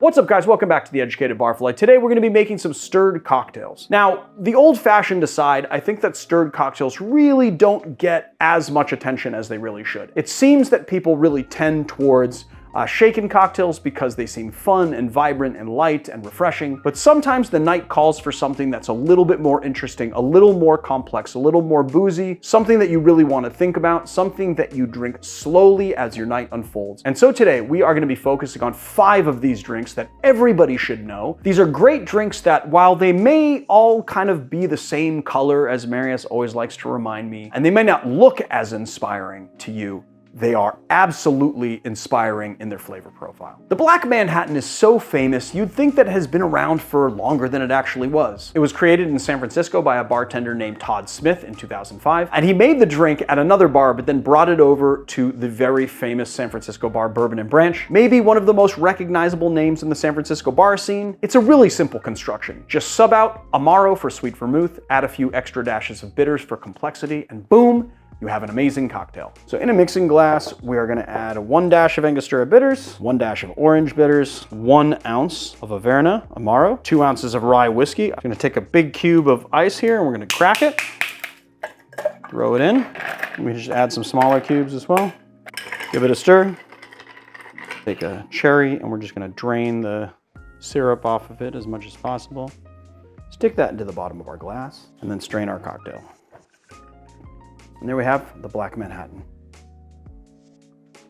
What's up, guys? Welcome back to The Educated Barfly. Today we're going to be making some stirred cocktails. Now, the old-fashioned aside, I think that stirred cocktails really don't get as much attention as they really should. It seems that people really tend towards shaken cocktails because they seem fun and vibrant and light and refreshing, but sometimes the night calls for something that's a little bit more interesting, a little more complex, a little more boozy, something that you really want to think about, something that you drink slowly as your night unfolds. And so today we are going to be focusing on 5 of these drinks that everybody should know. These are great drinks that, while they may all kind of be the same color, as Marius always likes to remind me, and they may not look as inspiring to you, they are absolutely inspiring in their flavor profile. The Black Manhattan is so famous, you'd think that it has been around for longer than it actually was. It was created in San Francisco by a bartender named Todd Smith in 2005, and he made the drink at another bar, but then brought it over to the very famous San Francisco bar Bourbon and Branch, maybe one of the most recognizable names in the San Francisco bar scene. It's a really simple construction. Just sub out Amaro for sweet vermouth, add a few extra dashes of bitters for complexity, and boom, you have an amazing cocktail. So in a mixing glass, we are gonna add 1 dash of Angostura bitters, 1 dash of orange bitters, 1 ounce of Averna Amaro, 2 ounces of Rye Whiskey. I'm gonna take a big cube of ice here and we're gonna crack it, throw it in. We just add some smaller cubes as well. Give it a stir. Take a cherry and we're just gonna drain the syrup off of it as much as possible. Stick that into the bottom of our glass and then strain our cocktail. And there we have the Black Manhattan.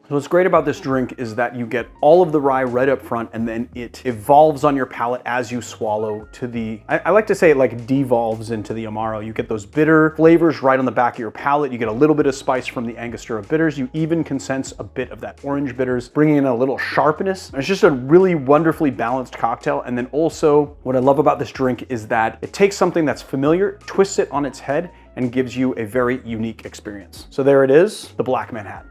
So what's great about this drink is that you get all of the rye right up front and then it evolves on your palate as you swallow to the, I like to say it like devolves into the Amaro. You get those bitter flavors right on the back of your palate. You get a little bit of spice from the Angostura bitters. You even can sense a bit of that orange bitters, bringing in a little sharpness. It's just a really wonderfully balanced cocktail. And then also what I love about this drink is that it takes something that's familiar, twists it on its head, and gives you a very unique experience. So there it is, the Black Manhattan.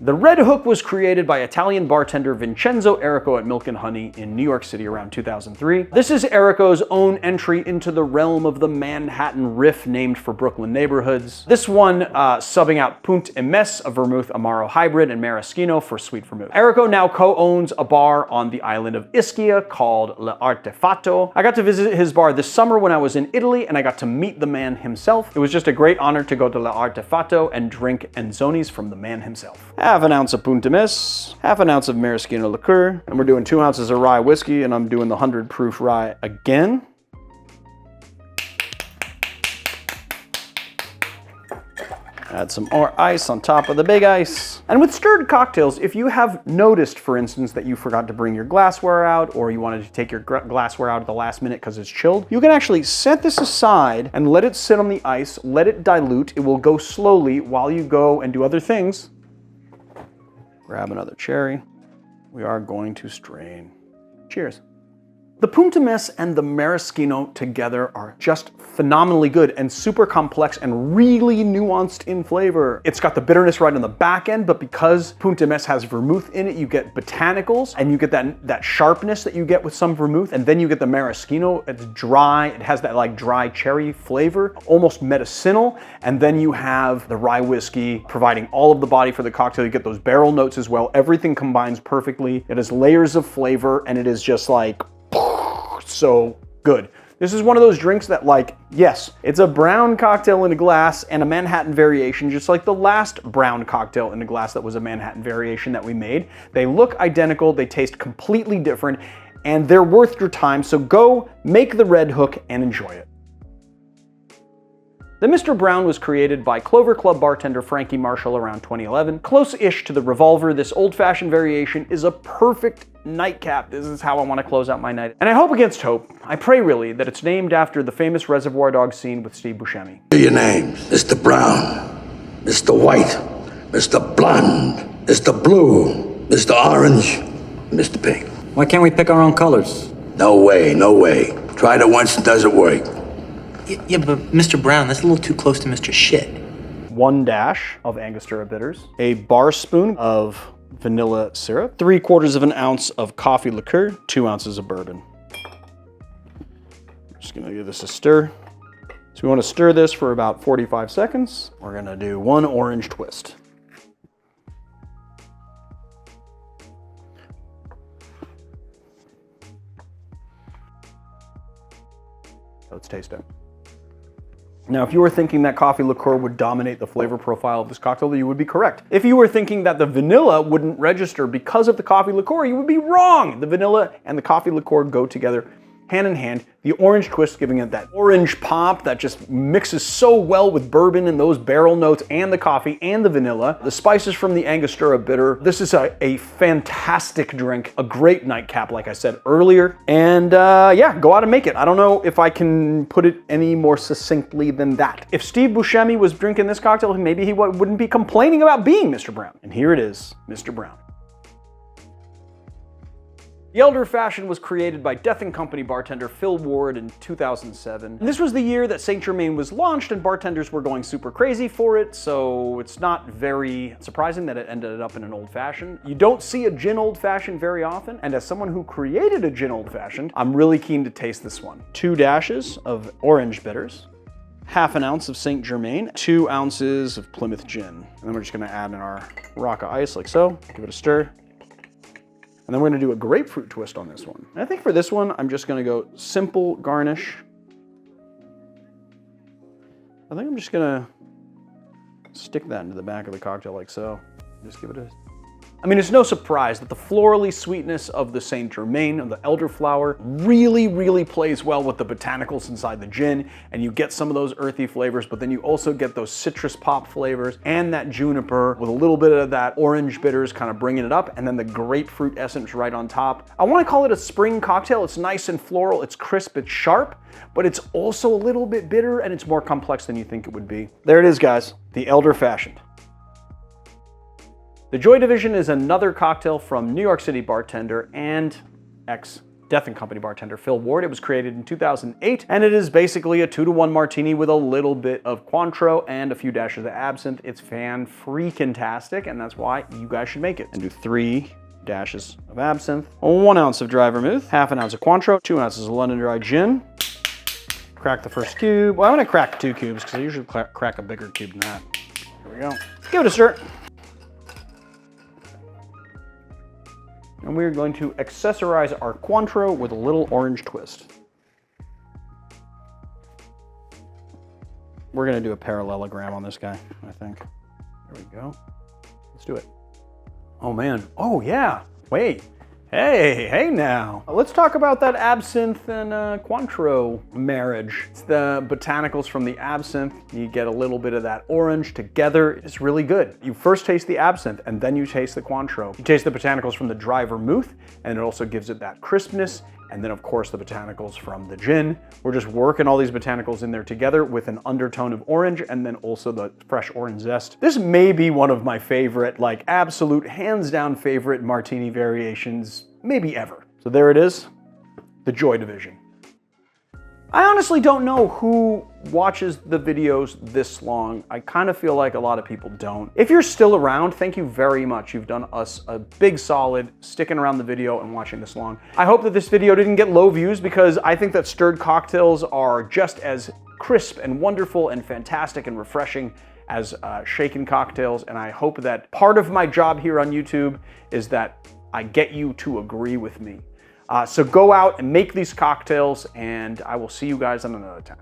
The Red Hook was created by Italian bartender Vincenzo Errico at Milk and Honey in New York City around 2003. This is Errico's own entry into the realm of the Manhattan riff named for Brooklyn neighborhoods. This one subbing out Punt e Mess, a vermouth Amaro hybrid, and Maraschino for sweet vermouth. Errico now co-owns a bar on the island of Ischia called L'Artefatto. I got to visit his bar this summer when I was in Italy and I got to meet the man himself. It was just a great honor to go to L'Artefatto and drink Enzonis from the man himself. Half an ounce of Punt e Mess, half an ounce of Maraschino liqueur, and we're doing 2 ounces of Rye Whiskey, and I'm doing the 100 proof rye again. Add some more ice on top of the big ice. And with stirred cocktails, if you have noticed, for instance, that you forgot to bring your glassware out, or you wanted to take your glassware out at the last minute because it's chilled, you can actually set this aside and let it sit on the ice, let it dilute. It will go slowly while you go and do other things. Grab another cherry. We are going to strain. Cheers. The Punt e Mess and the Maraschino together are just phenomenally good and super complex and really nuanced in flavor. It's got the bitterness right on the back end, but because Punt e Mess has vermouth in it, you get botanicals and you get that sharpness that you get with some vermouth, and then you get the Maraschino. It's dry, it has that like dry cherry flavor, almost medicinal, and then you have the Rye Whiskey providing all of the body for the cocktail. You get those barrel notes as well. Everything combines perfectly. It has layers of flavor and it is just like so good. This is one of those drinks that, like, yes, it's a brown cocktail in a glass and a Manhattan variation, just like the last brown cocktail in a glass that was a Manhattan variation that we made. They look identical, they taste completely different, and they're worth your time, so go make the Red Hook and enjoy it. The Mr. Brown was created by Clover Club bartender Frankie Marshall around 2011. Close-ish to the Revolver, this old-fashioned variation is a perfect nightcap. This is how I want to close out my night. And I hope against hope, I pray really, that it's named after the famous Reservoir Dogs scene with Steve Buscemi. Your names, Mr. Brown, Mr. White, Mr. Blonde, Mr. Blue, Mr. Orange, Mr. Pink. Why can't we pick our own colors? No way, no way. Tried it once and doesn't work. Yeah, but Mr. Brown, that's a little too close to Mr. Shit. 1 dash of Angostura bitters, a bar spoon of vanilla syrup, 3/4 of an ounce of coffee liqueur, 2 ounces of bourbon. Just gonna give this a stir. So we want to stir this for about 45 seconds. We're gonna do 1 orange twist. Let's taste it. Now, if you were thinking that coffee liqueur would dominate the flavor profile of this cocktail, you would be correct. If you were thinking that the vanilla wouldn't register because of the coffee liqueur, you would be wrong. The vanilla and the coffee liqueur go together hand in hand. The orange twist giving it that orange pop that just mixes so well with bourbon and those barrel notes and the coffee and the vanilla. The spices from the Angostura bitter. This is a fantastic drink, a great nightcap, like I said earlier. And yeah, go out and make it. I don't know if I can put it any more succinctly than that. If Steve Buscemi was drinking this cocktail, maybe he wouldn't be complaining about being Mr. Brown. And here it is, Mr. Brown. The Elder Fashioned was created by Death & Company bartender Phil Ward in 2007. And this was the year that St. Germain was launched and bartenders were going super crazy for it, so it's not very surprising that it ended up in an Old Fashioned. You don't see a gin Old Fashioned very often, and as someone who created a gin Old Fashioned, I'm really keen to taste this one. 2 dashes of orange bitters, half an ounce of St. Germain, 2 ounces of Plymouth gin. And then we're just gonna add in our rock of ice like so, give it a stir. And then we're gonna do a grapefruit twist on this one. And I think for this one, I'm just gonna go simple garnish. I think I'm just gonna stick that into the back of the cocktail like so. Just give it a... I mean, it's no surprise that the florally sweetness of the Saint Germain, of the elderflower, really plays well with the botanicals inside the gin, and you get some of those earthy flavors, but then you also get those citrus pop flavors and that juniper with a little bit of that orange bitters kind of bringing it up, and then the grapefruit essence right on top. I want to call it a spring cocktail. It's nice and floral, it's crisp, it's sharp, but it's also a little bit bitter, and it's more complex than you think it would be. There it is, guys, the Elder Fashioned. The Joy Division is another cocktail from New York City bartender and ex-Death & Company bartender Phil Ward. It was created in 2008, and it is basically a 2-to-1 martini with a little bit of Cointreau and a few dashes of absinthe. It's fan-freaking-tastic, and that's why you guys should make it. And do 3 dashes of absinthe, 1 ounce of dry vermouth, half an ounce of Cointreau, 2 ounces of London Dry gin. Crack the first cube. Well, I'm gonna crack 2 cubes because I usually crack a bigger cube than that. Here we go. Give it a stir. And we're going to accessorize our Cointreau with a little orange twist. We're gonna do a parallelogram on this guy, I think. There we go. Let's do it. Oh man, oh yeah, wait. Hey now. Let's talk about that absinthe and Cointreau marriage. It's the botanicals from the absinthe. You get a little bit of that orange together. It's really good. You first taste the absinthe and then you taste the Cointreau. You taste the botanicals from the dry vermouth, and it also gives it that crispness. And then of course the botanicals from the gin. We're just working all these botanicals in there together with an undertone of orange and then also the fresh orange zest. This may be one of my favorite, like absolute hands down favorite martini variations maybe ever. So there it is, the Joy Division. I honestly don't know who watches the videos this long. I kind of feel like a lot of people don't. If you're still around, thank you very much. You've done us a big solid sticking around the video and watching this long. I hope that this video didn't get low views because I think that stirred cocktails are just as crisp and wonderful and fantastic and refreshing as shaken cocktails. And I hope that part of my job here on YouTube is that I get you to agree with me. So go out and make these cocktails, and I will see you guys on another time.